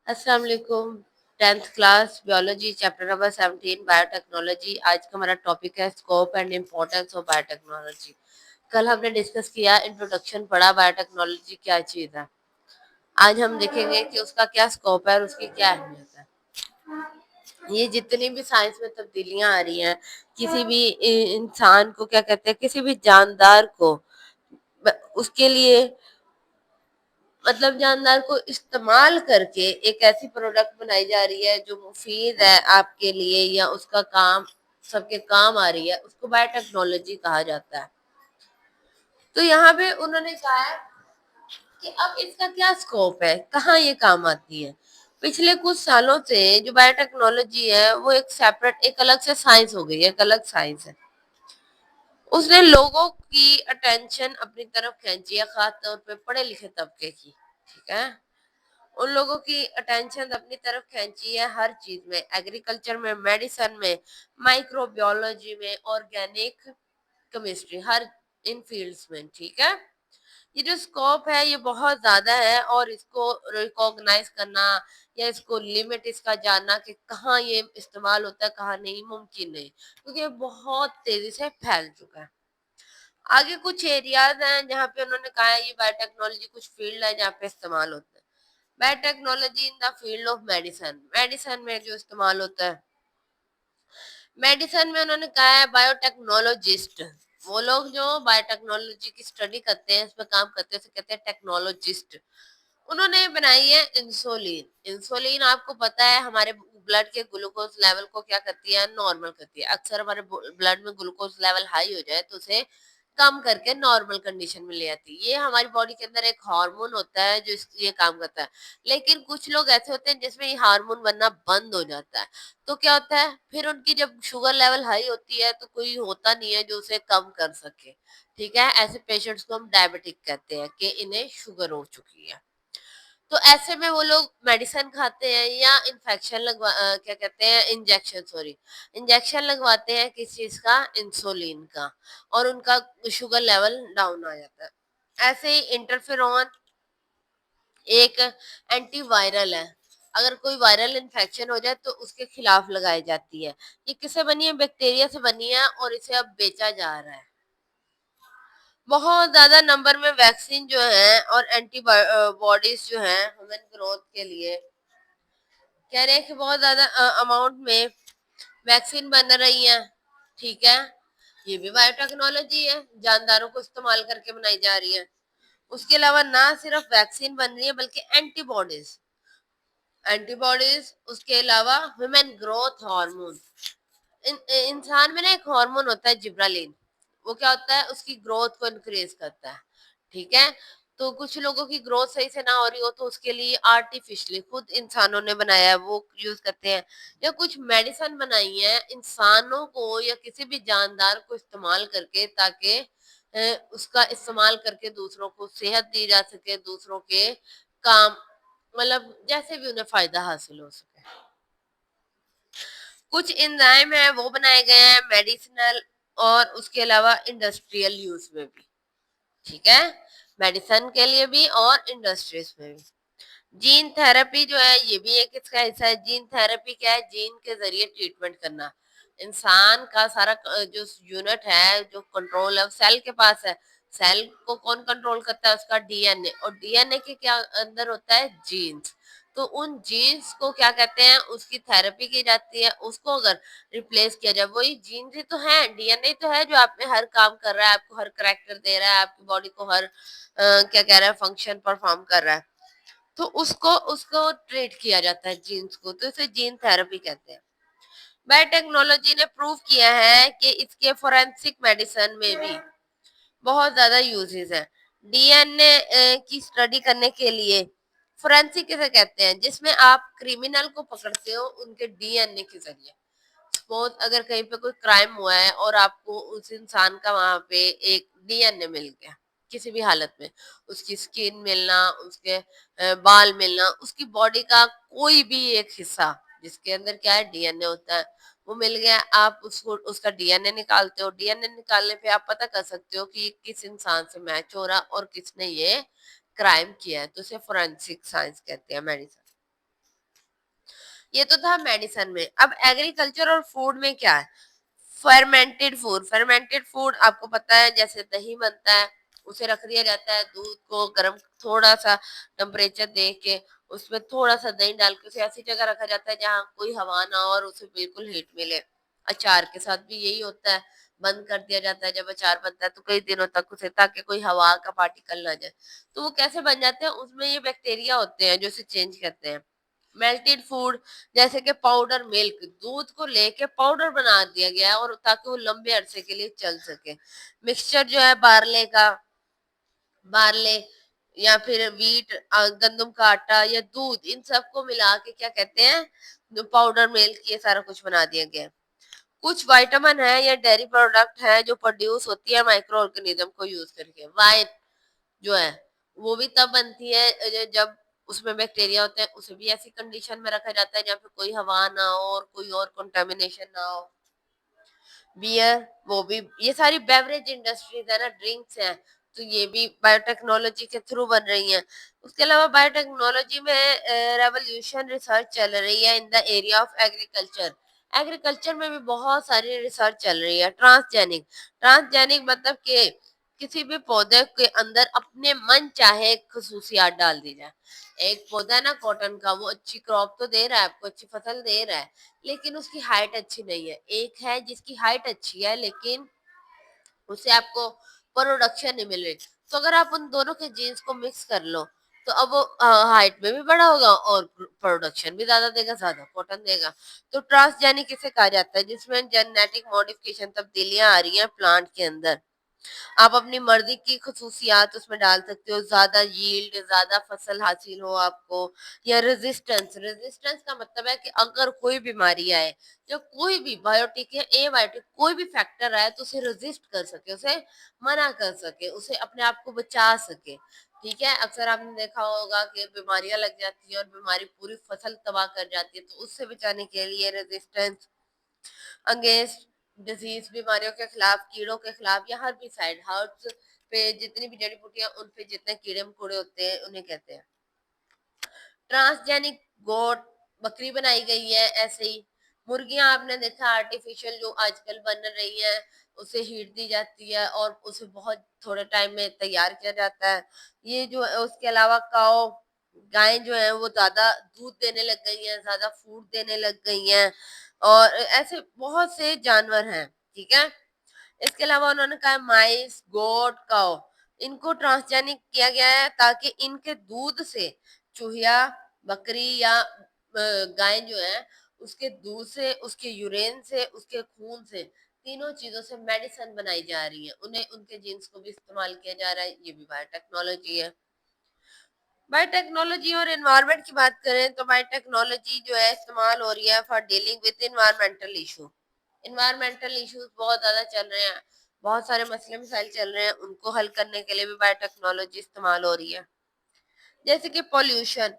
अस्सलाम वालेकुम। 10th class biology chapter number 17 biotechnology. आज का हमारा टॉपिक है scope and importance of biotechnology. कल हमने डिस्कस किया, इंट्रोडक्शन पढ़ा, बायोटेक्नोलॉजी क्या चीज़ है। आज हम देखेंगे कि उसका क्या स्कोप है और उसकी क्या अहमियत है। ये जितनी भी साइंस में तब्दीलियां आ रही हैं, किसी भी इंसान को क्या कहते हैं, किसी भी जानदार को उसके लिए मतलब जानदार को इस्तेमाल करके एक ऐसी प्रोडक्ट बनाई जा रही है जो मुफीद है आपके लिए या उसका काम सबके काम आ रही है, उसको बायोटेक्नोलॉजी कहा जाता है। तो यहाँ पे उन्होंने कहा है कि अब इसका क्या स्कोप है, कहाँ ये काम आती है। पिछले कुछ सालों से जो बायोटेक्नोलॉजी है वो एक सेपरेट, एक अलग से साइंस हो गई है, एक अलग साइंस है। उसने लोगों की अटेंशन अपनी तरफ खींची है, खास तौर पे पढ़े लिखे तबके की। ठीक है, उन लोगों की अटेंशन अपनी तरफ खींची है हर चीज में, एग्रीकल्चर में, मेडिसिन में, माइक्रोबायोलॉजी में, ऑर्गेनिक केमिस्ट्री, हर इन फील्ड्स में। ठीक है, ये जो स्कोप है ये बहुत ज्यादा है और इसको रिकॉग्नाइज करना या इसको लिमिट इसका जानना कि कहाँ ये इस्तेमाल होता है कहाँ नहीं, मुमकिन नहीं, क्योंकि ये बहुत तेजी से फैल चुका है। आगे कुछ एरियाज हैं जहाँ पे उन्होंने कहा है ये बायोटेक्नोलॉजी, कुछ फील्ड है जहाँ पे इस्तेमाल होता है। Biotechnology in the field of medicine, medicine में जो इस्तेमाल होता है। मेडिसिन में उन्होंने कहा है बायोटेक्नोलॉजिस्ट, वो लोग जो बायोटेक्नोलॉजी की स्टडी करते हैं, इस पर काम करते हैं, उसे कहते हैं टेक्नोलॉजिस्ट। उन्होंने बनाई है इंसुलिन। इंसुलिन आपको पता है हमारे ब्लड के ग्लूकोज लेवल को क्या करती है, नॉर्मल करती है। अक्सर हमारे ब्लड में ग्लूकोज लेवल हाई हो जाए तो उसे कम करके नॉर्मल कंडीशन में ले आती है। ये हमारी बॉडी के अंदर एक हार्मोन होता है जो ये काम करता है। लेकिन कुछ लोग ऐसे होते हैं जिसमें ये हार्मोन बनना बंद हो जाता है, तो क्या होता है फिर उनकी जब शुगर लेवल हाई होती है तो कोई होता नहीं है जो उसे कम कर सके। ठीक है, ऐसे पेशेंट्स को हम डायबिटिक कहते हैं कि इन्हें शुगर हो चुकी है। तो ऐसे में वो लोग मेडिसिन खाते हैं या इन्फेक्शन क्या कहते हैं, इंजेक्शन, सॉरी, इंजेक्शन लगवाते हैं किस चीज का, इंसुलिन का, और उनका शुगर लेवल डाउन आ जाता है। ऐसे ही इंटरफेरॉन एक एंटीवायरल है। अगर कोई वायरल इन्फेक्शन हो जाए तो उसके खिलाफ लगाई जाती है। ये किससे बनी है, बैक्टीरिया से बनी है और इसे अब बेचा जा रहा है। बहुत ज्यादा नंबर में वैक्सीन जो है और एंटीबॉडीज जो है ह्यूमन ग्रोथ के लिए, कह रहे हैं कि बहुत ज्यादा अमाउंट में वैक्सीन बन रही है। ठीक है, ये भी बायोटेक्नोलॉजी है, जानदारों को इस्तेमाल करके बनाई जा रही है। उसके अलावा ना सिर्फ वैक्सीन बन रही है बल्कि एंटीबॉडीज, उसके अलावा ह्यूमन ग्रोथ हार्मोन। इंसान में ना एक हार्मोन होता है जिब्रालिन, वो क्या होता है, उसकी ग्रोथ को इंक्रीज करता है। ठीक है, तो कुछ लोगों की ग्रोथ सही से ना हो रही हो तो उसके लिए आर्टिफिशियली खुद इंसानों ने बनाया है वो यूज करते हैं, या कुछ मेडिसिन बनाई है इंसानों को या किसी भी जानदार को इस्तेमाल करके, ताकि उसका इस्तेमाल करके दूसरों को सेहत दी जा सके, दूसरों के काम, मतलब जैसे भी उन्हें फायदा हासिल हो सके। कुछ एंजाइम है वो बनाए गए हैं मेडिसिनल और उसके अलावा इंडस्ट्रियल यूज में भी। ठीक है, मेडिसिन के लिए भी और इंडस्ट्रीज में भी। जीन थेरेपी जो है ये भी एक इसका हिस्सा है। जीन थेरेपी क्या है, जीन के जरिए ट्रीटमेंट करना। इंसान का सारा जो यूनिट है, जो कंट्रोल है, सेल के पास है। सेल को कौन कंट्रोल करता है, उसका डीएनए, और डीएनए के क्या अंदर होता है, जीन्स। तो उन जीन्स को क्या कहते हैं, उसकी थेरेपी की जाती है। उसको अगर रिप्लेस किया जाए, वही जीन्स ही तो है, डीएनए तो है जो आप में हर काम कर रहा है, आपको हर करेक्टर दे रहा है, आपकी बॉडी को हर क्या कह रहा है, फंक्शन परफॉर्म कर रहा है। तो उसको उसको ट्रीट किया जाता है जीन्स को, तो इसे जीन थेरेपी कहते हैं। बायोटेक्नोलॉजी ने प्रूव किया है कि इसके फोरेंसिक मेडिसिन में भी बहुत ज्यादा यूजेस हैं। डीएनए की स्टडी करने के लिए फोरेंसिक किसे कहते हैं, जिसमें आप क्रिमिनल को पकड़ते हो उनके डीएनए के जरिए। सपोज अगर कहीं पे कोई क्राइम हुआ है और आपको उस इंसान का वहां पे एक डीएनए मिल गया, किसी भी हालत में उसकी स्किन मिलना, उसके बाल मिलना, उसकी बॉडी का कोई भी एक हिस्सा जिसके अंदर क्या है, डीएनए होता है, वो मिल गया, आप उसको उसका डीएनए निकालते हो। डीएनए निकालने पे आप पता कर सकते हो कि ये किस इंसान से मैच हो रहा और किसने ये क्राइम किया है, तो उसे फोरेंसिक साइंस कहते हैं, मेडिसिन। ये तो था मेडिसिन में। अब एग्रीकल्चर और फूड में क्या है? फर्मेंटेड फूड आपको पता है, जैसे दही बनता है, उसे रख दिया जाता है, दूध को गर्म थोड़ा सा टेम्परेचर दे के उसमें थोड़ा सा दही डाल के उसे ऐसी जगह रखा जाता है जहाँ कोई हवा ना हो और उसे बिल्कुल हीट मिले। अचार के साथ भी यही होता है, बंद कर दिया जाता है जब अचार बनता है तो कई दिनों तक उसे, ताकि कोई हवा का पार्टिकल ना जाए। तो वो कैसे बन जाते हैं? उसमें ये बैक्टीरिया होते हैं जो इसे चेंज करते हैं। मेल्टेड फूड, जैसे कि पाउडर मिल्क, दूध को लेके पाउडर बना दिया गया है और ताकि वो लंबे अरसे के लिए चल सके। मिक्सचर जो है बार्ले या फिर वीट, गंदम का आटा या दूध, इन सबको मिला के क्या कहते हैं, पाउडर मिल्क, ये सारा कुछ बना दिया गया है। कुछ विटामिन है या डेयरी प्रोडक्ट है जो प्रोड्यूस होती है माइक्रो ऑर्गेनिज्म को यूज करके। वाइन जो है वो भी तब बनती है जब उसमें बैक्टीरिया होते हैं, उसे भी ऐसी कंडीशन में रखा जाता है जहाँ पे कोई हवा ना हो और कोई और कंटामिनेशन ना हो। बियर, वो भी, ये सारी बेवरेज इंडस्ट्रीज है ना, ड्रिंक्स हैं, तो ये भी बायोटेक्नोलॉजी के थ्रू बन रही हैं। उसके अलावा बायोटेक्नोलॉजी में रेवोल्यूशन रिसर्च चल रही है in the area of agriculture. Agriculture में भी बहुत सारी रिसर्च चल रही है। ट्रांसजेनिक, ट्रांसजेनिक मतलब कि किसी भी पौधे के अंदर अपने मन चाहे खसूसियात डाल दी जाए। एक पौधा है ना कॉटन का, वो अच्छी क्रॉप तो दे रहा है आपको, अच्छी फसल दे रहा है, लेकिन उसकी हाइट अच्छी नहीं है। एक है जिसकी हाइट अच्छी है लेकिन उससे आपको प्रोडक्शन नहीं मिल रही। तो अगर आप उन दोनों के जीन्स को मिक्स कर लो तो अब वो हाइट में भी बड़ा होगा और प्रोडक्शन भी ज्यादा देगा, ज्यादा कॉटन देगा। तो ट्रांसजेनिक इसे कहा जाता है, जिसमें जेनेटिक मॉडिफिकेशन, तब्दीलियां आ रही हैं प्लांट के अंदर। आप अपनी मर्जी की खसूसियात उसमें डाल सकते हो, ज्यादा यील्ड, ज्यादा फसल हासिल हो आपको, या रेजिस्टेंस। रेजिस्टेंस का मतलब है कि अगर कोई बीमारी आए या कोई भी बायोटिक या ए बायोटिक कोई भी फैक्टर आए तो उसे रेजिस्ट कर सके, उसे मना कर सके, उसे अपने आप को बचा सके। ठीक है, अक्सर आपने देखा होगा कि बीमारियां लग जाती है और बीमारी पूरी फसल तबाह कर जाती है, तो उससे बचाने के लिए रेजिस्टेंस अगेंस्ट डिजीज, बीमारियों के खिलाफ, कीड़ों के खिलाफ, या हर्बिसाइड, हर्ब्स पे जितनी भी जड़ी बूटियां, उन पे जितने कीड़े मकोड़े होते हैं उन्हें कहते हैं। ट्रांसजेनिक गोट, बकरी बनाई गई है ऐसे ही। मुर्गियां आपने देखा आर्टिफिशियल जो आजकल बन रही है, उसे हीट दी जाती है और उसे बहुत थोड़े टाइम में तैयार किया जाता है। ये जो है, उसके अलावा काओ, गायें जो है वो ज्यादा दूध देने लग गई हैं, ज्यादा फूड देने लग गई हैं, और ऐसे बहुत से जानवर हैं। ठीक है, इसके अलावा उन्होंने कहा माइस, गोट, काओ, इनको ट्रांसजेनिक किया गया है ताकि इनके दूध से चूहिया, बकरी या गाय जो है, उसके दूध से, उसके यूरेन से, उसके खून से, तीनों चीजों से मेडिसिन बनाई जा रही है। उन्हें, उनके जीन्स को भी इस्तेमाल किया जा रहा है। ये भी बायोटेक्नोलॉजी है। बायोटेक्नोलॉजी और एनवायरनमेंट की बात करें तो बायोटेक्नोलॉजी जो है इस्तेमाल हो रही है for dealing with environmental issue. Environmental issues बहुत ज्यादा चल रहे हैं, बहुत सारे मसले मसाइल चल रहे हैं, उनको हल करने के लिए भी बायोटेक्नोलॉजी इस्तेमाल हो रही है। जैसे कि पोल्यूशन,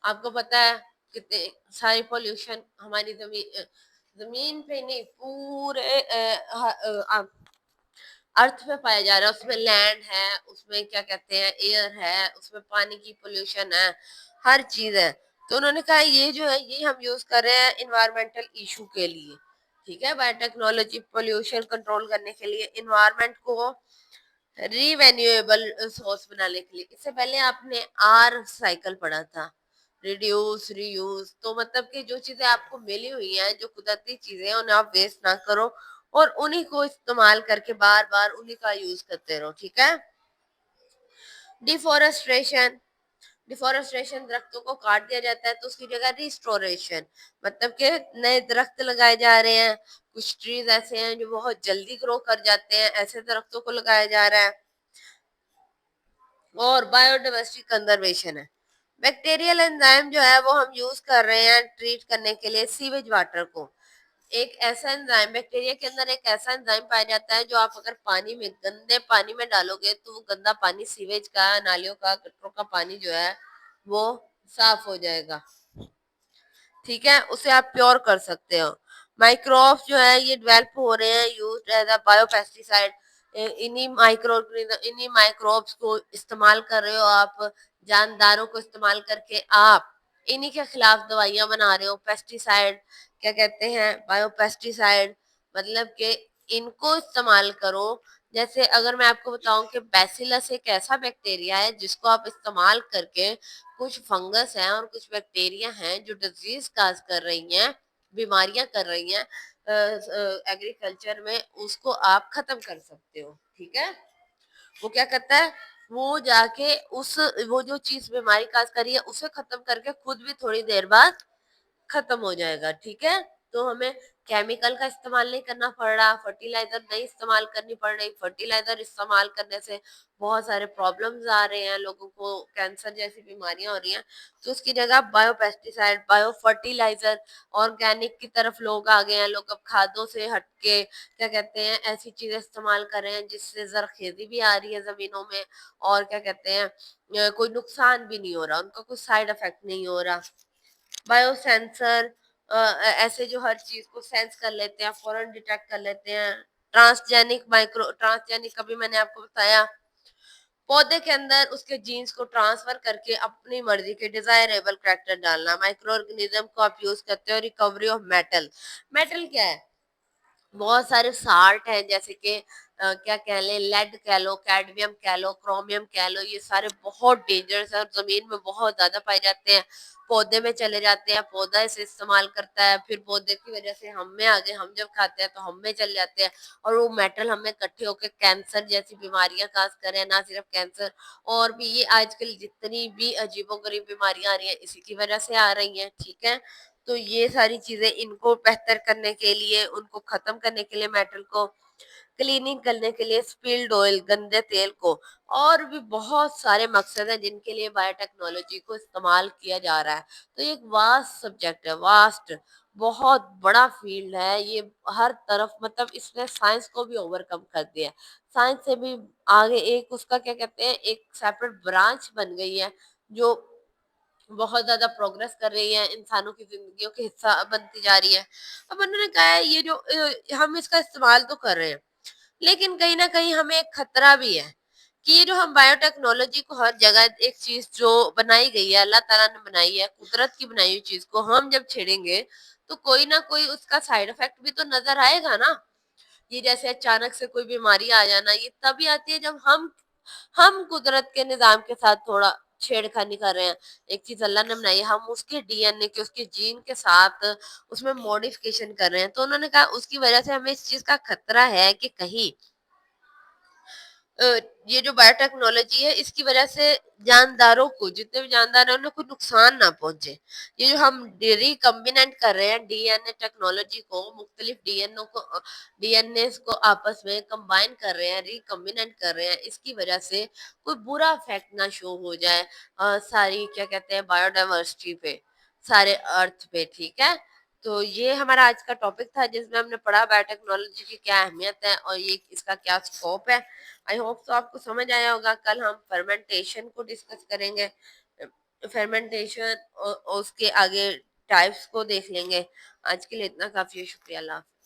आपको पता है कितने सारे पोल्यूशन हमारी जमीन, जमीन पे नहीं, पूरे अर्थ पे पाया जा रहा है। उसमें लैंड है, उसमें क्या कहते हैं एयर है, उसमें पानी की पोल्यूशन है, हर चीज है। तो उन्होंने कहा ये जो है ये हम यूज कर रहे हैं इन्वायरमेंटल इशू के लिए। ठीक है, बायोटेक्नोलॉजी पोल्यूशन कंट्रोल करने के लिए, इन्वायरमेंट को रिवेन्यूएबल सोर्स बनाने के लिए। इससे पहले आपने आर साइकिल पढ़ा था, रिड्यूस रीयूज। तो मतलब कि जो चीजें आपको मिली हुई हैं, जो कुदरती चीजें हैं, उन्हें आप वेस्ट ना करो और उन्हीं को इस्तेमाल करके बार बार उन्हीं का यूज करते रहो। ठीक है, डिफोरेस्ट्रेशन, डिफोरेस्ट्रेशन दरख्तों को काट दिया जाता है तो उसकी जगह रिस्टोरेशन, मतलब कि नए दरख्त लगाए जा रहे हैं। कुछ ट्रीज ऐसे हैं जो बहुत जल्दी ग्रो कर जाते हैं, ऐसे दरख्तों को लगाया जा रहा है। और बायोडाइवर्सिटी कंजर्वेशन है। बैक्टीरियल एंजाइम जो है वो हम यूज कर रहे हैं ट्रीट करने के लिए सीवेज वाटर को। एक ऐसा एंजाइम, बैक्टीरिया के अंदर एक ऐसा एंजाइम पाया जाता है जो आप अगर पानी में, गंदे पानी में डालोगे तो वो गंदा पानी, सीवेज का, नालियों का, गटरों का पानी जो है वो साफ हो जाएगा। ठीक है, उसे आप प्योर कर सकते हो। माइक्रोब्स जो है ये डेवलप हो रहे हैं यूज एज अ बायोपेस्टिसाइड। इन्हीं माइक्रोब्स को इस्तेमाल कर रहे हो आप, जानदारों को इस्तेमाल करके आप इन्हीं के खिलाफ दवाइयां बना रहे हो, पेस्टिसाइड, क्या कहते हैं, बायो पेस्टिसाइड, मतलब कि इनको इस्तेमाल करो। जैसे अगर मैं आपको बताऊं कि बैसिलस एक ऐसा बैक्टीरिया है जिसको आप इस्तेमाल करके, कुछ फंगस हैं और कुछ बैक्टीरिया हैं जो डिजीज काज कर रही हैं, बीमारियां कर रही हैं एग्रीकल्चर में, उसको आप खत्म कर सकते हो। ठीक है, वो क्या करता है, वो जाके उस, वो जो चीज बीमारी काज करी है उसे खत्म करके खुद भी थोड़ी देर बाद खत्म हो जाएगा। ठीक है, तो हमें केमिकल का इस्तेमाल नहीं करना पड़ रहा, फर्टिलाइजर नहीं इस्तेमाल करनी पड़ रही। फर्टिलाइजर इस्तेमाल करने से बहुत सारे प्रॉब्लम्स आ रहे हैं, लोगों को कैंसर जैसी बीमारियां हो रही हैं। तो उसकी जगह bio pesticide, bio fertiliser, organic की तरफ लोग आ गए हैं। लोग अब खादों से हटके, क्या कहते हैं, ऐसी चीजें इस्तेमाल कर रहे हैं जिससे जरखेजी भी आ रही है जमीनों में, और क्या कहते हैं, कोई नुकसान भी नहीं हो रहा, उनका कोई साइड इफेक्ट नहीं हो रहा। बायो सेंसर, ऐसे जो हर चीज को सेंस कर लेते हैं, फौरन डिटेक्ट कर लेते हैं। ट्रांसजेनिक, माइक्रो ट्रांसजेनिक, अभी मैंने आपको बताया, पौधे के अंदर उसके जीन्स को ट्रांसफर करके अपनी मर्जी के डिजायरेबल कैरेक्टर डालना। माइक्रो ऑर्गेनिज्म को आप यूज करते हो रिकवरी ऑफ मेटल। मेटल क्या है, बहुत सारे साल्ट हैं, जैसे कि क्या कह लें, लेड कह लो, कैडमियम कह लो, क्रोमियम कह लो, ये सारे बहुत डेंजरस है और जमीन में बहुत ज्यादा पाए जाते हैं। पौधे में चले जाते हैं, पौधा इसे इस्तेमाल करता है, फिर पौधे की वजह से हम में आ गए, हम जब खाते हैं तो हम में चले जाते हैं, और वो मेटल हमें इकट्ठे होकर कैंसर जैसी बीमारियां काज करें। ना सिर्फ कैंसर, और भी ये आजकल जितनी भी अजीबोगरीब बीमारियां आ रही हैं इसी की वजह से आ रही हैं। ठीक है, तो ये सारी चीजें, इनको बेहतर करने के लिए, उनको खत्म करने के लिए, मेटल को क्लीनिंग करने के लिए, स्पिल्ड ऑयल, गंदे तेल को, और भी बहुत सारे मकसद हैं जिनके लिए बायोटेक्नोलॉजी को इस्तेमाल किया जा रहा है। तो ये एक वास्ट सब्जेक्ट है, वास्ट, बहुत बड़ा फील्ड है ये। हर तरफ, मतलब इसने साइंस को भी ओवरकम कर दिया है। साइंस से भी आगे एक उसका, क्या कहते हैं, एक सेपरेट ब्रांच बन गई है जो बहुत ज्यादा प्रोग्रेस कर रही है, इंसानों की जिंदगियों के हिस्सा बनती जा रही है। अब उन्होंने कहा है ये जो हम इसका इस्तेमाल तो कर रहे हैं, लेकिन कहीं ना कहीं हमें एक खतरा भी है कि ये जो हम बायोटेक्नोलॉजी को, हर जगह एक चीज जो बनाई गई है, अल्लाह ताला ने बनाई है, कुदरत की बनाई हुई चीज को हम जब छेड़ेंगे तो कोई ना कोई उसका साइड इफेक्ट भी तो नजर आएगा ना। ये जैसे अचानक से कोई बीमारी आ जाना, ये तभी आती है जब हम कुदरत के निजाम के साथ थोड़ा छेड़खानी कर रहे हैं। एक चीज अल्लाह ने बनाई है, हम उसके डीएनए के, उसके जीन के साथ उसमें मॉडिफिकेशन कर रहे हैं। तो उन्होंने कहा उसकी वजह से हमें इस चीज का खतरा है कि कहीं अ, ये जो बायोटेक्नोलॉजी है इसकी वजह से जानदारों को, जितने भी जानदार हैं उन्हें कोई नुकसान ना पहुंचे। ये जो हम रिकम्बिनेंट कर रहे हैं डीएनए टेक्नोलॉजी को, मुख्तलिफ डीएनए को आपस में कंबाइन कर रहे हैं, रिकम्बिनेंट कर रहे हैं, इसकी वजह से कोई बुरा इफेक्ट ना शो हो जाए सारी, क्या कहते हैं, बायोडाइवर्सिटी पे, सारे अर्थ पे। ठीक है, तो ये हमारा आज का टॉपिक था जिसमें हमने पढ़ा बायोटेक्नोलॉजी की क्या अहमियत है और ये इसका क्या स्कोप है। आई होप तो आपको समझ आया होगा। कल हम फर्मेंटेशन को डिस्कस करेंगे, फर्मेंटेशन और उसके आगे टाइप्स को देख लेंगे। आज के लिए इतना काफी है, शुक्रिया, अल्लाह हाफ़िज़।